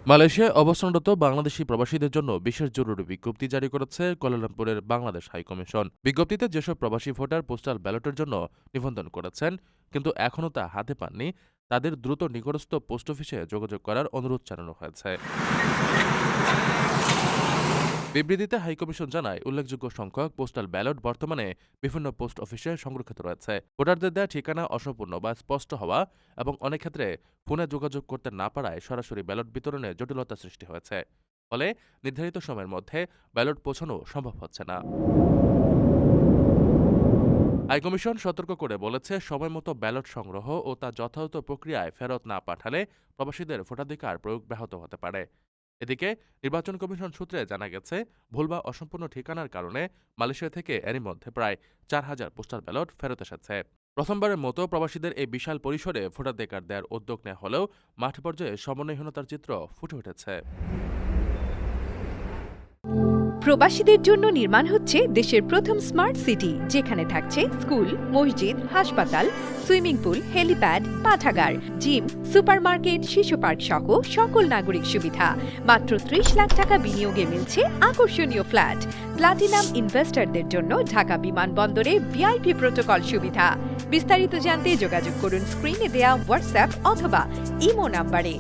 মালয়েশিয়ায় অবস্থানরত বাংলাদেশি প্রবাসীদের জন্য বিশেষ জরুরি বিজ্ঞপ্তি জারি করেছে কুয়ালালামপুরের বাংলাদেশ হাইকমিশন। বিজ্ঞপ্তিতে যেসব প্রবাসী ভোটার পোস্টাল ব্যালটের জন্য নিবন্ধন করেছেন কিন্তু এখনও তা হাতে পাননি, তাদের দ্রুত নিকটস্থ পোস্ট অফিসে যোগাযোগ করার অনুরোধ জানানো হয়েছে। বিবৃতিতে হাইকমিশন জানায়, উল্লেখযোগ্য সংখ্যক পোস্টাল ব্যালট বর্তমানে বিভিন্ন পোস্ট অফিসে সংরক্ষিত রয়েছে। ভোটারদের দেওয়া ঠিকানা অসম্পূর্ণ বা স্পষ্ট হওয়া এবং অনেক ক্ষেত্রে ফোনে যোগাযোগ করতে না পারায় সরাসরি ব্যালট বিতরণে জটিলতা সৃষ্টি হয়েছে। ফলে নির্ধারিত সময়ের মধ্যে ব্যালট পৌঁছানো সম্ভব হচ্ছে না। হাইকমিশন সতর্ক করে বলেছে, সময়মতো ব্যালট সংগ্রহ ও তা যথাযথ প্রক্রিয়ায় ফেরত না পাঠালে প্রবাসীদের ভোটাধিকার প্রয়োগ ব্যাহত হতে পারে। এদিকে নির্বাচন কমিশন সূত্রে জানা গেছে, ভুল বা অসম্পূর্ণ ঠিকানার কারণে মালয়েশিয়া থেকে এরই মধ্যে প্রায় ৪,০০০ পোস্টাল ব্যালট ফেরত এসেছে। প্রথমবারের মতো প্রবাসীদের এই বিশাল পরিসরে ভোটাধিকার দেওয়ার উদ্যোগ নেওয়া হলেও মাঠ পর্যায়ে সমন্বয়হীনতার চিত্র ফুটে উঠেছে। প্রবাসীদের জন্য নির্মাণ হচ্ছে দেশের প্রথম স্মার্ট সিটি, যেখানে থাকছে স্কুল, মসজিদ, হাসপাতাল, সুইমিং পুল, হেলিপ্যাড, পাঠাগার, জিম, সুপারমার্কেট, শিশু পার্ক সহ সকল নাগরিক সুবিধা। মাত্র ৩০ লাখ টাকা বিনিয়োগে মিলছে আকর্ষণীয় ফ্ল্যাট। প্লাটিনাম ইনভেস্টরদের জন্য ঢাকা বিমানবন্দরে ভিআইপি প্রোটোকল সুবিধা। বিস্তারিত জানতে যোগাযোগ করুন স্ক্রিনে দেয়া হোয়াটসঅ্যাপ অথবা ইমো নাম্বারে।